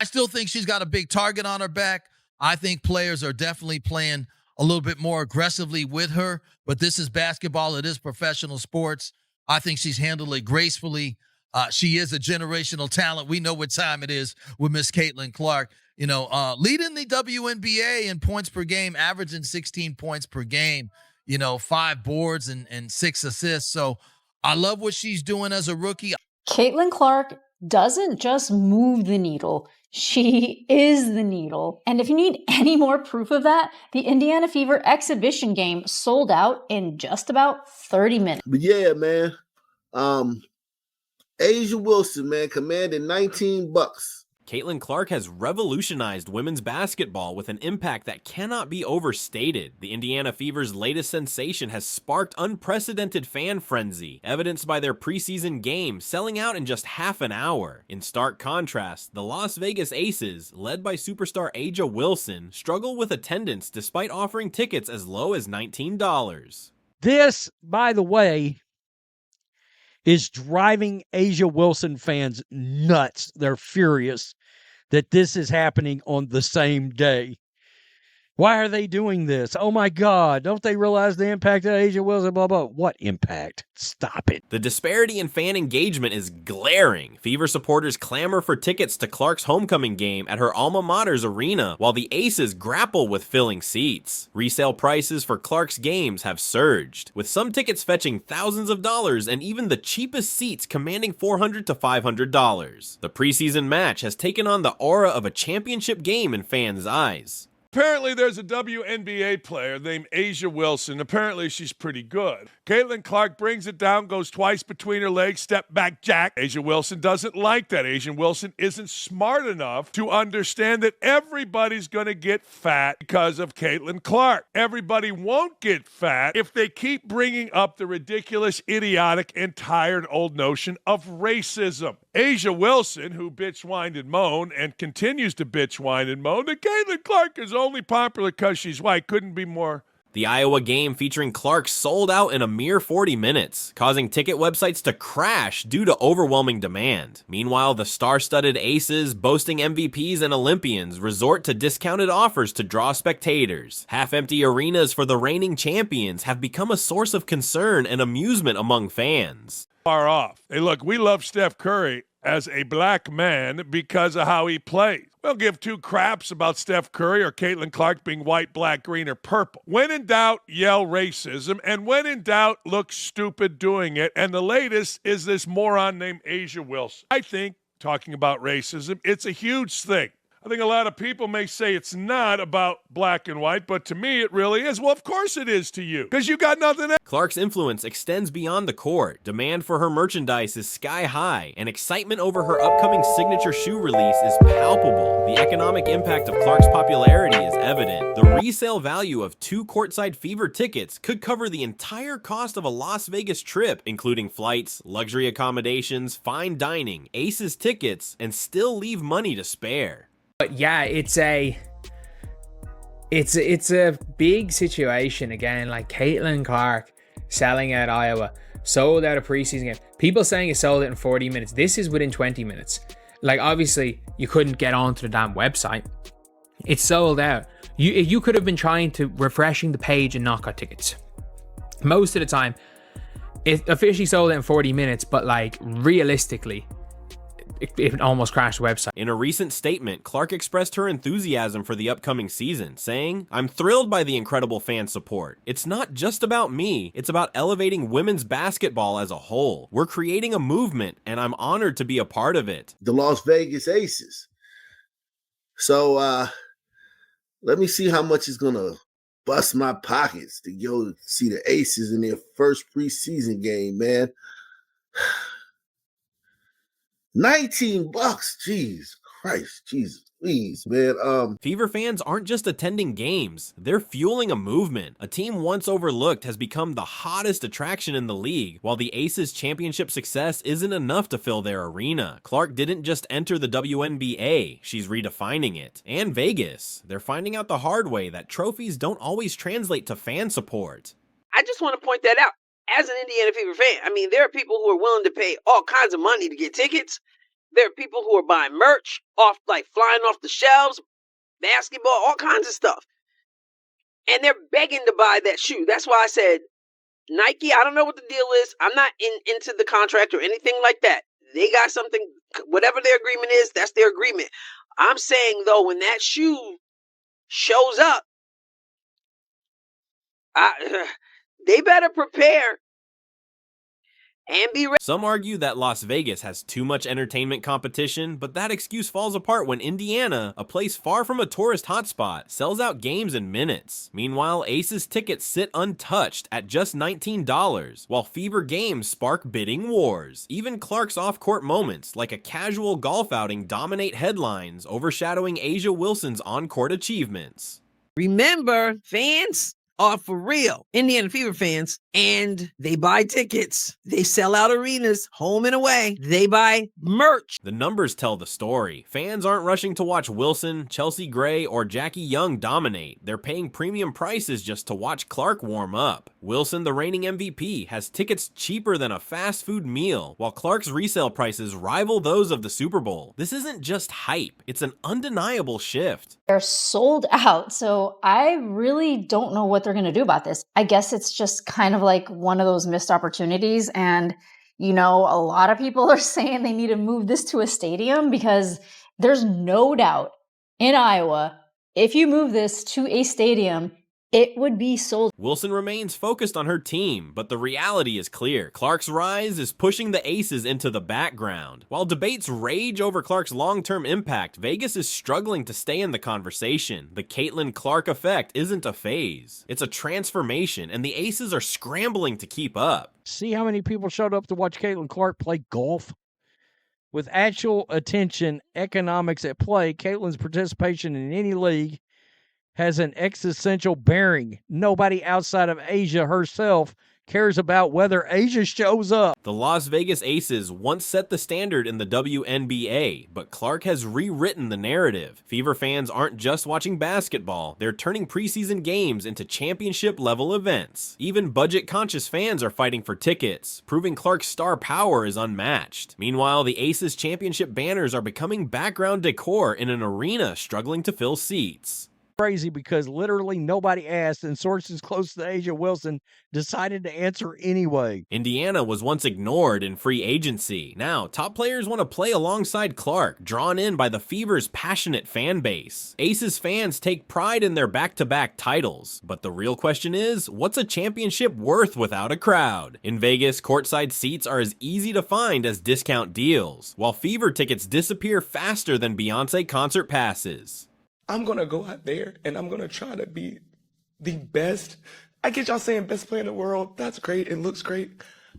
I still think she's got a big target on her back. I think players are definitely playing a little bit more aggressively with her, but this is basketball. It is professional sports. I think she's handled it gracefully. She is a generational talent. We know what time it is with Miss Caitlin Clark. Leading the WNBA in points per game, averaging 16 points per game, 5 boards and 6 assists. So I love what she's doing as a rookie. Caitlin Clark doesn't just move the needle. She is the needle. And if you need any more proof of that, the Indiana Fever exhibition game sold out in just about 30 minutes. But yeah, man. A'ja Wilson, man, commanded $19. Caitlin Clark has revolutionized women's basketball with an impact that cannot be overstated. The Indiana Fever's latest sensation has sparked unprecedented fan frenzy, evidenced by their preseason game selling out in just half an hour. In stark contrast, the Las Vegas Aces, led by superstar A'ja Wilson, struggle with attendance despite offering tickets as low as $19. This, by the way, is driving A'ja Wilson fans nuts. They're furious that this is happening on the same day. Why are they doing this? Oh my God, don't they realize the impact of A'ja Wilson, blah, blah. What impact? Stop it. The disparity in fan engagement is glaring. Fever supporters clamor for tickets to Clark's homecoming game at her alma mater's arena, while the Aces grapple with filling seats. Resale prices for Clark's games have surged, with some tickets fetching thousands of dollars and even the cheapest seats commanding $400 to $500. The preseason match has taken on the aura of a championship game in fans' eyes. Apparently, there's a WNBA player named A'ja Wilson. Apparently, she's pretty good. Caitlin Clark brings it down, goes twice between her legs, step back jack. A'ja Wilson doesn't like that. A'ja Wilson isn't smart enough to understand that everybody's going to get fat because of Caitlin Clark. Everybody won't get fat if they keep bringing up the ridiculous, idiotic, and tired old notion of racism. A'ja Wilson, who bitch whined and moaned and continues to bitch whine and moan that Caitlin Clark is only popular because she's white, couldn't be more. The Iowa game featuring Clark sold out in a mere 40 minutes, causing ticket websites to crash due to overwhelming demand. Meanwhile, the star-studded Aces, boasting MVPs and Olympians, resort to discounted offers to draw spectators. Half-empty arenas for the reigning champions have become a source of concern and amusement among fans. Far off. Hey, look, we love Steph Curry as a black man because of how he plays. We'll give two craps about Steph Curry or Caitlin Clark being white, black, green, or purple. When in doubt, yell racism, and when in doubt, look stupid doing it. And the latest is this moron named A'ja Wilson. I think, talking about racism, it's a huge thing. I think a lot of people may say it's not about black and white, but to me it really is. Well, of course it is to you, because you got nothing else. Clark's influence extends beyond the court. Demand for her merchandise is sky high, and excitement over her upcoming signature shoe release is palpable. The economic impact of Clark's popularity is evident. The resale value of 2 courtside Fever tickets could cover the entire cost of a Las Vegas trip, including flights, luxury accommodations, fine dining, Aces tickets, and still leave money to spare. But yeah, it's a big situation again. Like Caitlin Clark selling out Iowa, sold out a preseason game. People saying it sold out in 40 minutes. This is within 20 minutes. Like, obviously, you couldn't get onto the damn website. It's sold out. You could have been trying to refreshing the page and not got tickets. Most of the time, it officially sold out in 40 minutes, but like realistically, it almost crashed the website. In a recent statement, Clark expressed her enthusiasm for the upcoming season, saying, "I'm thrilled by the incredible fan support. It's not just about me, it's about elevating women's basketball as a whole. We're creating a movement, and I'm honored to be a part of it." The Las Vegas Aces. So let me see how much it's going to bust my pockets to go see the Aces in their first preseason game, man. $19, jeez Christ, Jesus, please, man. Fever fans aren't just attending games, they're fueling a movement. A team once overlooked has become the hottest attraction in the league, while the Aces championship success isn't enough to fill their arena. Clark didn't just enter the WNBA, she's redefining it. And Vegas, they're finding out the hard way that trophies don't always translate to fan support. I just want to point that out. As an Indiana Fever fan, I mean, there are people who are willing to pay all kinds of money to get tickets, There are people who are buying merch off, like flying off the shelves, basketball, all kinds of stuff. And they're begging to buy that shoe. That's why I said, Nike, I don't know what the deal is. I'm not into the contract or anything like that. They got something, whatever their agreement is, that's their agreement. I'm saying, though, when that shoe shows up, they better prepare and be ready. Some argue that Las Vegas has too much entertainment competition, but that excuse falls apart when Indiana, a place far from a tourist hotspot, sells out games in minutes. Meanwhile, Aces tickets sit untouched at just $19, while Fever games spark bidding wars. Even Clark's off-court moments, like a casual golf outing, dominate headlines, overshadowing A'ja Wilson's on-court achievements. Remember, fans are for real Indiana Fever fans, and they buy tickets. They sell out arenas, home and away. They buy merch. The numbers tell the story. Fans aren't rushing to watch Wilson, Chelsea Gray, or Jackie Young dominate. They're paying premium prices just to watch Clark warm up. Wilson, the reigning MVP, has tickets cheaper than a fast food meal, while Clark's resale prices rival those of the Super Bowl. This isn't just hype, it's an undeniable shift. They're sold out, so I really don't know what they're going to do about this. I guess it's just kind of like one of those missed opportunities. And, you know, a lot of people are saying they need to move this to a stadium because there's no doubt in Iowa, if you move this to a stadium, it would be sold. Wilson remains focused on her team, but the reality is clear. Clark's rise is pushing the Aces into the background. While debates rage over Clark's long-term impact, Vegas is struggling to stay in the conversation. The Caitlin Clark effect isn't a phase. It's a transformation, and the Aces are scrambling to keep up. See how many people showed up to watch Caitlin Clark play golf? With actual attention, economics at play, Caitlin's participation in any league has an existential bearing. Nobody outside of A'ja herself cares about whether A'ja shows up. The Las Vegas Aces once set the standard in the WNBA, but Clark has rewritten the narrative. Fever fans aren't just watching basketball, they're turning preseason games into championship-level events. Even budget-conscious fans are fighting for tickets, proving Clark's star power is unmatched. Meanwhile, the Aces championship banners are becoming background decor in an arena struggling to fill seats. Crazy because literally nobody asked, and sources close to A'ja Wilson decided to answer anyway. Indiana was once ignored in free agency. Now, top players want to play alongside Clark, drawn in by the Fever's passionate fan base. Aces fans take pride in their back-to-back titles, but the real question is, what's a championship worth without a crowd? In Vegas, courtside seats are as easy to find as discount deals, while Fever tickets disappear faster than Beyonce concert passes. I'm going to go out there and I'm going to try to be the best. I get y'all saying best player in the world. That's great. It looks great.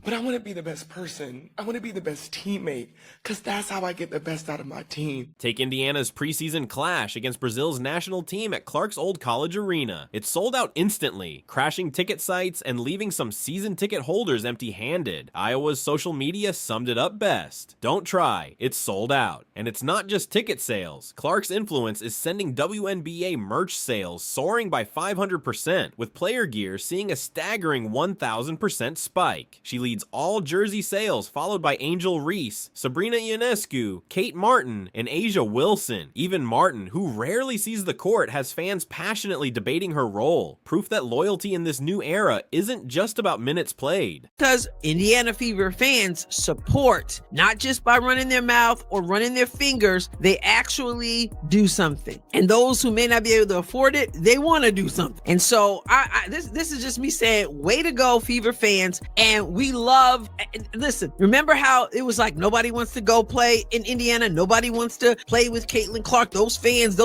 But I want to be the best person. I want to be the best teammate because that's how I get the best out of my team. Take Indiana's preseason clash against Brazil's national team at Clark's Old College Arena. It sold out instantly, crashing ticket sites and leaving some season ticket holders empty-handed. Iowa's social media summed it up best. Don't try, it's sold out. And it's not just ticket sales. Clark's influence is sending WNBA merch sales soaring by 500%, with player gear seeing a staggering 1,000% spike. She leads all jersey sales, followed by Angel Reese, Sabrina Ionescu, Kate Martin, and A'ja Wilson. Even Martin, who rarely sees the court, has fans passionately debating her role. Proof that loyalty in this new era isn't just about minutes played. Because Indiana Fever fans support, not just by running their mouth or running their fingers, they actually do something. And those who may not be able to afford it, they want to do something. And so this is just me saying, way to go, Fever fans. And we love, listen, remember how it was like nobody wants to go play in Indiana, nobody wants to play with Caitlin Clark, those fans,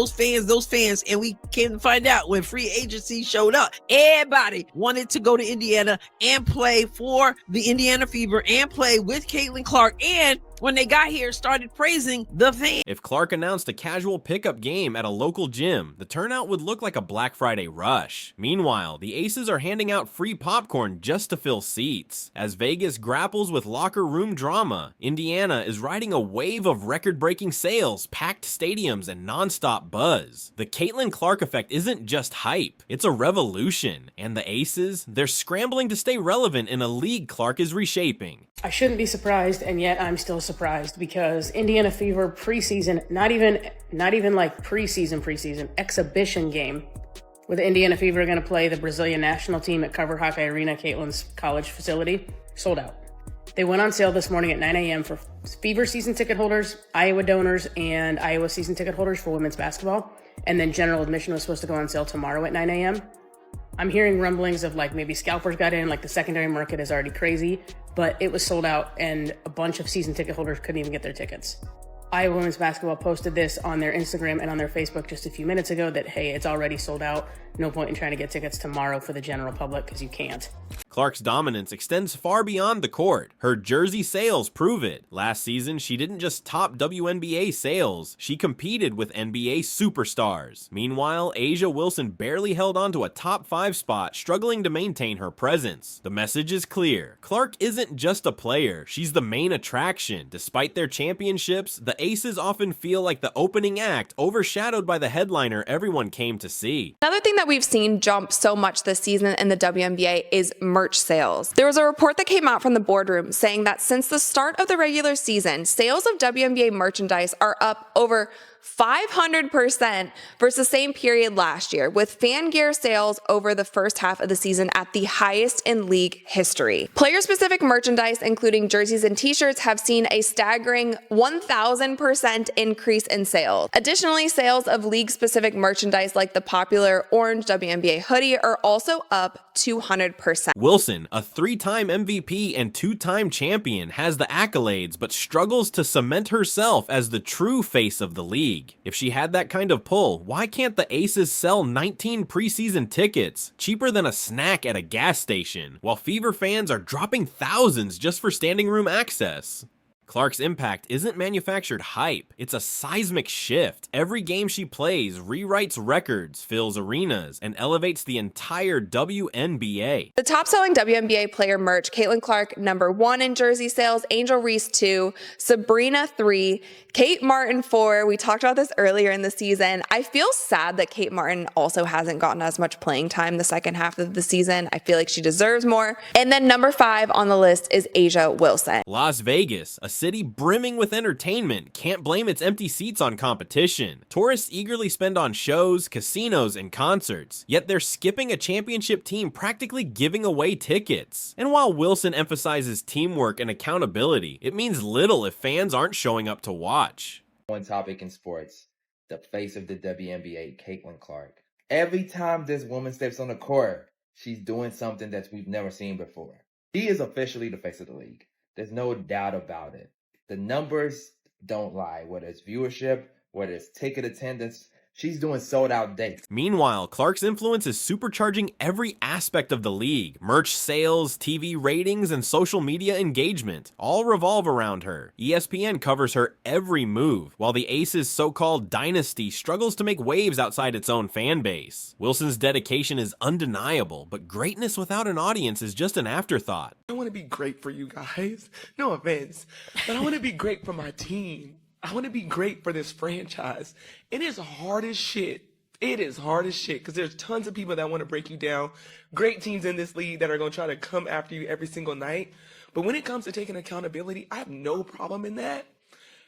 and we came to find out when free agency showed up, everybody wanted to go to Indiana and play for the Indiana Fever and play with Caitlin Clark, and when they got here, started praising the fans. If Clark announced a casual pickup game at a local gym, the turnout would look like a Black Friday rush. Meanwhile, the Aces are handing out free popcorn just to fill seats. As Vegas grapples with locker room drama, Indiana is riding a wave of record-breaking sales, packed stadiums, and non-stop buzz. The Caitlin Clark effect isn't just hype, it's a revolution. And the Aces, they're scrambling to stay relevant in a league Clark is reshaping. I shouldn't be surprised, and yet I'm still surprised because Indiana Fever preseason, not even like preseason, exhibition game where the Indiana Fever are going to play the Brazilian national team at Carver Hawkeye Arena, Caitlin's college facility, sold out. They went on sale this morning at 9 a.m. for Fever season ticket holders, Iowa donors, and Iowa season ticket holders for women's basketball. And then general admission was supposed to go on sale tomorrow at 9 a.m. I'm hearing rumblings of like maybe scalpers got in, like the secondary market is already crazy, but it was sold out and a bunch of season ticket holders couldn't even get their tickets. Iowa women's basketball posted this on their Instagram and on their Facebook just a few minutes ago that, hey, it's already sold out. No point in trying to get tickets tomorrow for the general public because you can't. Clark's dominance extends far beyond the court. Her jersey sales prove it. Last season, she didn't just top WNBA sales, she competed with NBA superstars. Meanwhile, A'ja Wilson barely held on to a top 5 spot, struggling to maintain her presence. The message is clear. Clark isn't just a player, she's the main attraction. Despite their championships, the Aces often feel like the opening act, overshadowed by the headliner everyone came to see. Another thing that we've seen jump so much this season in the WNBA is merch sales. There was a report that came out from the boardroom saying that since the start of the regular season, sales of WNBA merchandise are up over 500% versus the same period last year, with fan gear sales over the first half of the season at the highest in league history. Player-specific merchandise, including jerseys and t-shirts, have seen a staggering 1,000% increase in sales. Additionally, sales of league-specific merchandise like the popular orange WNBA hoodie are also up 200%. Wilson, a 3-time MVP and 2-time champion, has the accolades but struggles to cement herself as the true face of the league. If she had that kind of pull, why can't the Aces sell 19 preseason tickets, cheaper than a snack at a gas station, while Fever fans are dropping thousands just for standing room access? Clark's impact isn't manufactured hype, it's a seismic shift. Every game she plays rewrites records, fills arenas, and elevates the entire WNBA. The top-selling WNBA player merch, Caitlin Clark, #1 in jersey sales, Angel Reese 2, Sabrina 3, Kate Martin 4. We talked about this earlier in the season. I feel sad that Kate Martin also hasn't gotten as much playing time the second half of the season. I feel like she deserves more. And then #5 on the list is A'ja Wilson. Las Vegas, a city brimming with entertainment, can't blame its empty seats on competition. Tourists eagerly spend on shows, casinos, and concerts, yet they're skipping a championship team practically giving away tickets. And while Wilson emphasizes teamwork and accountability, it means little if fans aren't showing up to watch. One topic in sports, the face of the WNBA, Caitlin Clark. Every time this woman steps on the court, she's doing something that we've never seen before. She is officially the face of the league. There's no doubt about it. The numbers don't lie, whether it's viewership, whether it's ticket attendance. She's doing sold-out dates. Meanwhile, Clark's influence is supercharging every aspect of the league. Merch sales, TV ratings, and social media engagement all revolve around her. ESPN covers her every move, while the Aces' so-called dynasty struggles to make waves outside its own fan base. Wilson's dedication is undeniable, but greatness without an audience is just an afterthought. I want to be great for you guys. No offense, but I want to be great for my team. I want to be great for this franchise. It is hard as shit. It is hard as shit because there's tons of people that want to break you down. Great teams in this league that are going to try to come after you every single night. But when it comes to taking accountability, I have no problem in that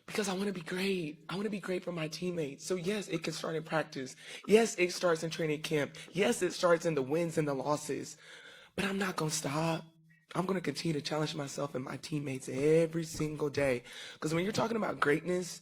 because I want to be great. I want to be great for my teammates. So yes, it can start in practice. Yes, it starts in training camp. Yes, it starts in the wins and the losses. But I'm not going to stop. I'm going to continue to challenge myself and my teammates every single day. Because when you're talking about greatness,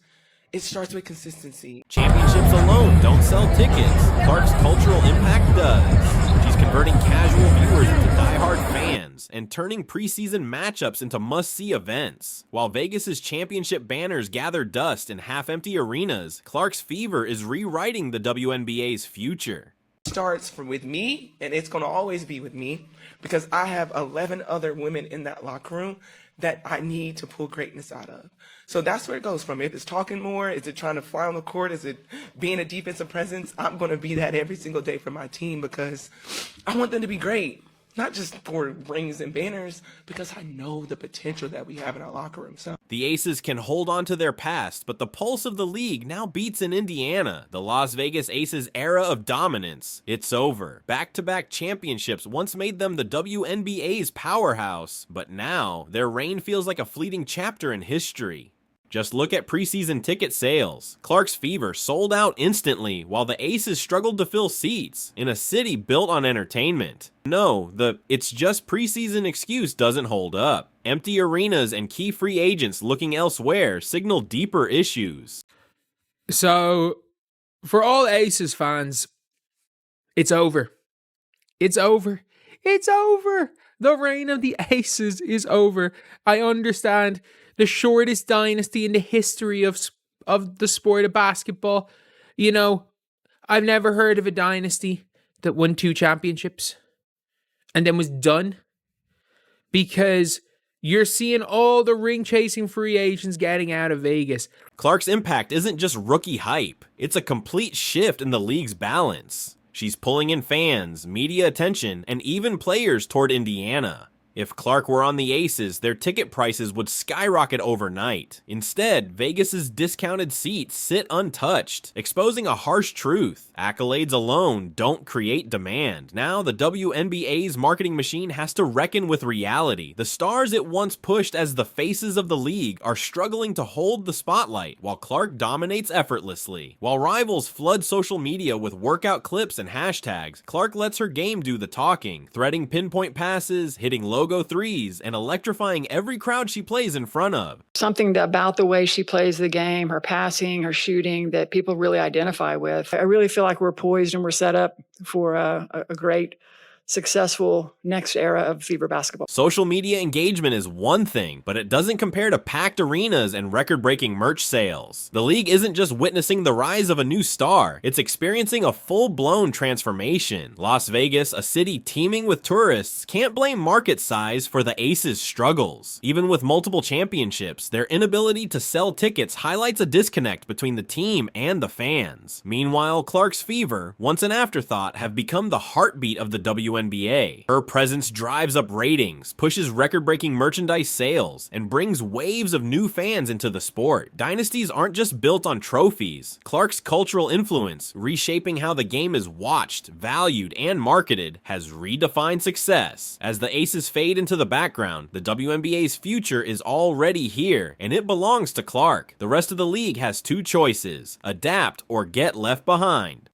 it starts with consistency. Championships alone don't sell tickets. Clark's cultural impact does. She's converting casual viewers into diehard fans and turning preseason matchups into must-see events. While Vegas's championship banners gather dust in half-empty arenas, Clark's Fever is rewriting the WNBA's future. Starts with me, and it's going to always be with me because I have 11 other women in that locker room that I need to pull greatness out of. So that's where it goes from. If it's talking more, is it trying to fly on the court, is it being a defensive presence? I'm going to be that every single day for my team because I want them to be great. Not just for rings and banners, because I know the potential that we have in our locker room. So The Aces can hold on to their past, but the pulse of the league now beats in Indiana. The Las Vegas Aces era of dominance, it's over. Back-to-back championships once made them the WNBA's powerhouse, but now their reign feels like a fleeting chapter in history. Just look at preseason ticket sales. Clark's Fever sold out instantly, while the Aces struggled to fill seats in a city built on entertainment. No, the "it's just preseason" excuse doesn't hold up. Empty arenas and key free agents looking elsewhere signal deeper issues. So, for all Aces fans, it's over. It's over. It's over. The reign of the Aces is over. I understand the shortest dynasty in the history of the sport of basketball. You know, I've never heard of a dynasty that won 2 championships and then was done, because you're seeing all the ring-chasing free agents getting out of Vegas. Clark's impact isn't just rookie hype, it's a complete shift in the league's balance. She's pulling in fans, media attention, and even players toward Indiana. If Clark were on the Aces, their ticket prices would skyrocket overnight. Instead, Vegas's discounted seats sit untouched, exposing a harsh truth. Accolades alone don't create demand. Now, the WNBA's marketing machine has to reckon with reality. The stars it once pushed as the faces of the league are struggling to hold the spotlight, while Clark dominates effortlessly. While rivals flood social media with workout clips and hashtags, Clark lets her game do the talking, threading pinpoint passes, hitting logo threes, and electrifying every crowd she plays in front of. Something about the way she plays the game, her passing, her shooting, that people really identify with. I really feel like we're poised and we're set up for a great, successful next era of Fever basketball. Social media engagement is one thing, but it doesn't compare to packed arenas and record-breaking merch sales. The league isn't just witnessing the rise of a new star, it's experiencing a full-blown transformation. Las Vegas, a city teeming with tourists, can't blame market size for the Aces' struggles. Even with multiple championships, their inability to sell tickets highlights a disconnect between the team and the fans. Meanwhile, Clark's Fever, once an afterthought, have become the heartbeat of the WNBA. Her presence drives up ratings, pushes record-breaking merchandise sales, and brings waves of new fans into the sport. Dynasties aren't just built on trophies. Clark's cultural influence, reshaping how the game is watched, valued, and marketed, has redefined success. As the Aces fade into the background, the WNBA's future is already here, and it belongs to Clark. The rest of the league has 2 choices: adapt or get left behind.